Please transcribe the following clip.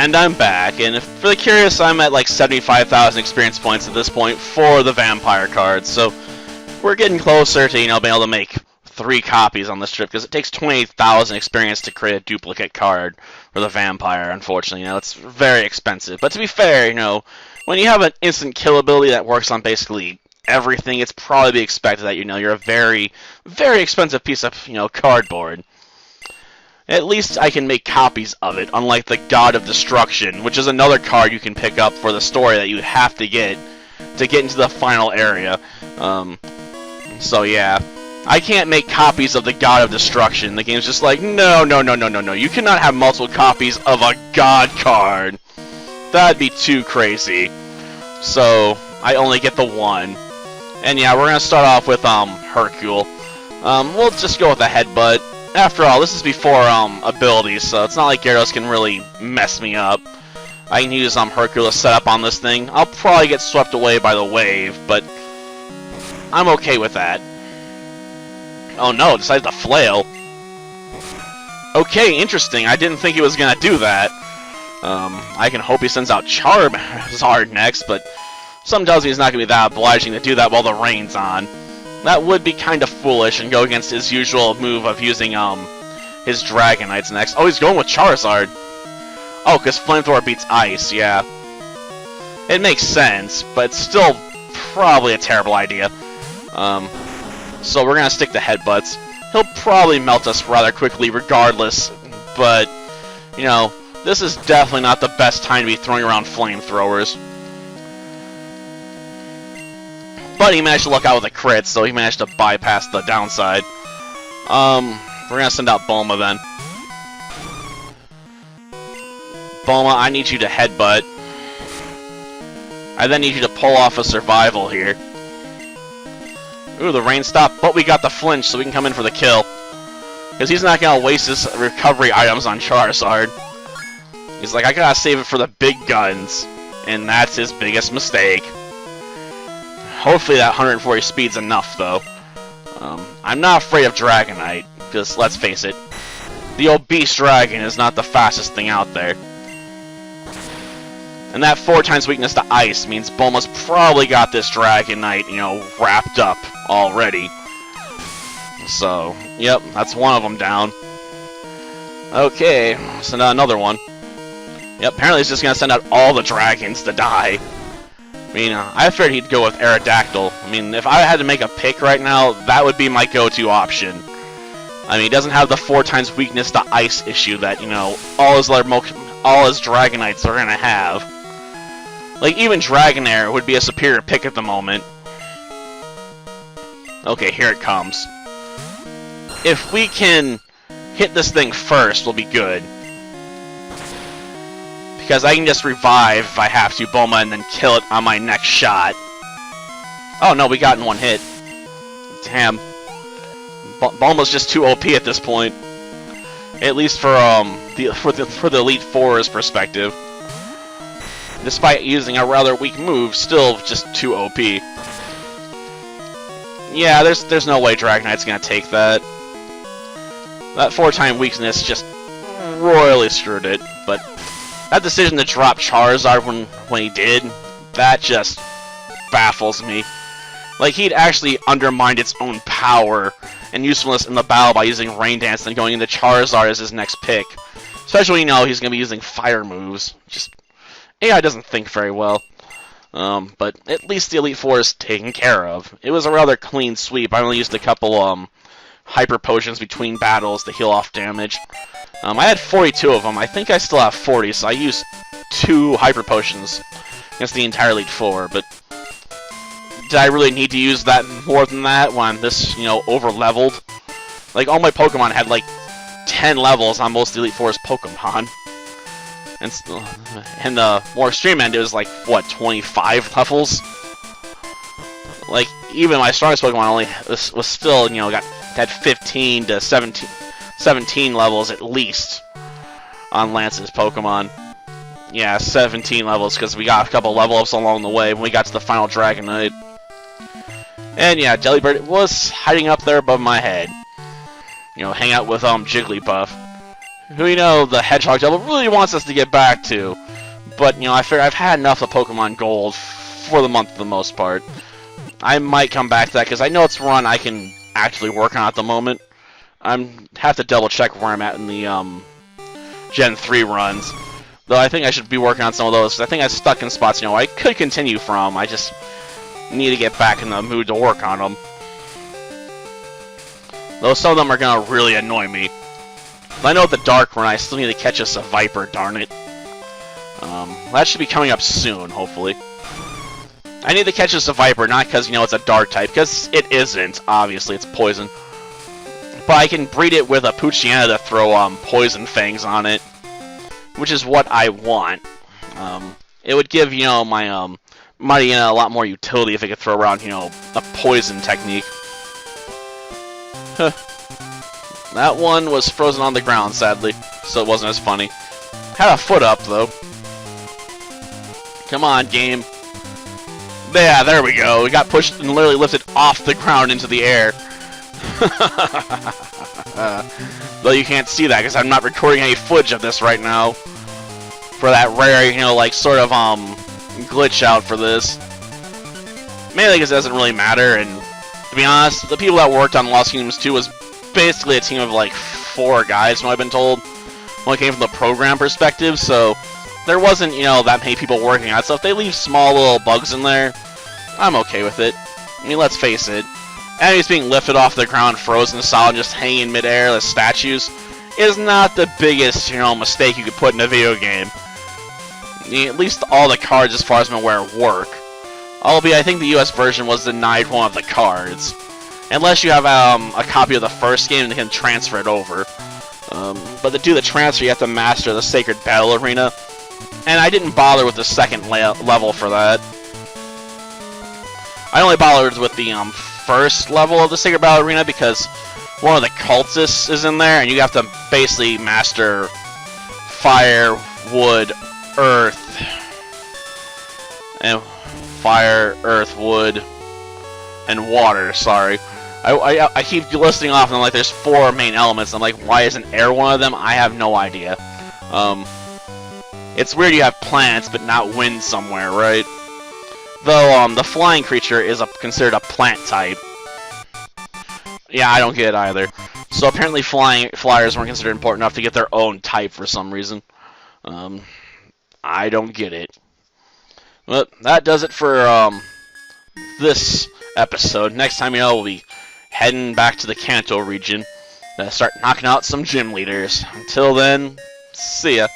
And I'm back, and for the curious, I'm at like 75,000 experience points at this point for the vampire cards, so we're getting closer to, being able to make 3 copies on this trip, because it takes 28,000 experience to create a duplicate card for the vampire, unfortunately. It's very expensive. But to be fair, when you have an instant kill ability that works on basically everything, it's probably to be expected that, you're a very, very expensive piece of, cardboard. At least I can make copies of it, unlike the God of Destruction, which is another card you can pick up for the story that you have to get into the final area. So yeah, I can't make copies of the God of Destruction. The game's just like, no, you cannot have multiple copies of a God card. That'd be too crazy. So I only get the one. And yeah, we're gonna start off with Hercule. We'll just go with the headbutt. After all, this is before abilities, so it's not like Gyarados can really mess me up. I can use Hercule to set up on this thing. I'll probably get swept away by the wave, but I'm okay with that. Oh no, decided to flail. Okay, interesting. I didn't think he was gonna do that. I can hope he sends out Charizard next, but something tells me he's not gonna be that obliging to do that while the rain's on. That would be kind of foolish and go against his usual move of using his Dragonites next. Oh, he's going with Charizard. Oh, because Flamethrower beats Ice, yeah. It makes sense, but it's still probably a terrible idea. So we're going to stick to Headbutts. He'll probably melt us rather quickly regardless, but, this is definitely not the best time to be throwing around Flamethrowers. But he managed to luck out with a crit, so he managed to bypass the downside. We're going to send out Bulma then. Bulma, I need you to headbutt. I then need you to pull off a survival here. Ooh, the rain stopped, but we got the flinch, so we can come in for the kill. Because he's not going to waste his recovery items on Charizard. He's like, I gotta save it for the big guns. And that's his biggest mistake. Hopefully that 140 speed's enough, though. I'm not afraid of Dragonite, because let's face it, the obese dragon is not the fastest thing out there. And that 4x weakness to ice means Bulma's probably got this Dragonite, wrapped up already. So, yep, that's one of them down. Okay, send out another one. Yep, apparently he's just gonna send out all the dragons to die. I figured he'd go with Aerodactyl. If I had to make a pick right now, that would be my go-to option. He doesn't have the 4x weakness to ice issue that, all his Dragonites are gonna have. Like, even Dragonair would be a superior pick at the moment. Okay, here it comes. If we can hit this thing first, we'll be good. Because I can just revive if I have to, Bulma, and then kill it on my next shot. Oh no, we got in one hit. Damn. Bulma's just too OP at this point. At least for the Elite Four's perspective. Despite using a rather weak move, still just too OP. Yeah, there's no way Dragonite's gonna take that. That 4x weakness just royally screwed it, but that decision to drop Charizard when he did, that just baffles me. Like, he'd actually undermined its own power and usefulness in the battle by using Rain Dance and going into Charizard as his next pick. Especially when he's going to be using fire moves. Just, AI doesn't think very well. But at least the Elite Four is taken care of. It was a rather clean sweep. I only used a couple Hyper Potions between battles to heal off damage. I had 42 of them. I think I still have 40, so I used 2 Hyper Potions against the entire Elite Four, but did I really need to use that more than that when this, over-leveled? Like, all my Pokemon had, like, 10 levels on most Elite Four's Pokemon. And the more extreme end, it was, like, what, 25 levels? Like, even my strongest Pokemon only was still, had 15 to 17 levels at least on Lance's Pokemon. Yeah, 17 levels, because we got a couple level ups along the way when we got to the final Dragonite. And yeah, Delibird was hiding up there above my head. Hang out with Jigglypuff, who the Hedgehog Devil really wants us to get back to. But, I figure I've had enough of Pokemon Gold for the month for the most part. I might come back to that, because I know it's a run I can actually work on at the moment. I have to double check where I'm at in the Gen 3 runs. Though I think I should be working on some of those, because I think I'm stuck in spots, I could continue from. I just need to get back in the mood to work on them. Though some of them are going to really annoy me. I know at the Dark run I still need to catch us a Viper, darn it. That should be coming up soon, hopefully. I need to catch us a Viper, not because, it's a Dark type, because it isn't. Obviously, it's poison. But I can breed it with a Poochyena to throw Poison Fangs on it, which is what I want. It would give, my Mightyena a lot more utility if it could throw around, a Poison technique. That one was frozen on the ground, sadly, so it wasn't as funny. Had a foot up, though. Come on, game. Yeah, there we go. We got pushed and literally lifted off the ground into the air. Though you can't see that because I'm not recording any footage of this right now. For that rare, sort of, glitch out for this. Mainly because it doesn't really matter, and to be honest, the people that worked on Lost Kingdoms 2 was basically a team of, 4 guys, from what I've been told. When it came from the program perspective, so there wasn't, that many people working on it. So if they leave small little bugs in there, I'm okay with it. I mean, let's face it. Enemies being lifted off the ground, frozen solid, just hanging in midair as statues, is not the biggest, mistake you could put in a video game. At least all the cards, as far as I'm aware, work. Albeit, I think the US version was denied one of the cards. Unless you have a copy of the first game and they can transfer it over. But to do the transfer, you have to master the Sacred Battle Arena. And I didn't bother with the second level for that. I only bothered with the first level of the Sacred Battle Arena because one of the cultists is in there, and you have to basically master fire, wood, earth, and fire, earth, wood, and water. Sorry, I keep listing off, and I'm like, there's 4 main elements. I'm like, why isn't air one of them? I have no idea. It's weird you have plants but not wind somewhere, right? Though the flying creature is considered a plant type. Yeah, I don't get it either. So apparently flyers weren't considered important enough to get their own type for some reason. I don't get it. But that does it for this episode. Next time, we'll be heading back to the Kanto region to start knocking out some gym leaders. Until then, see ya.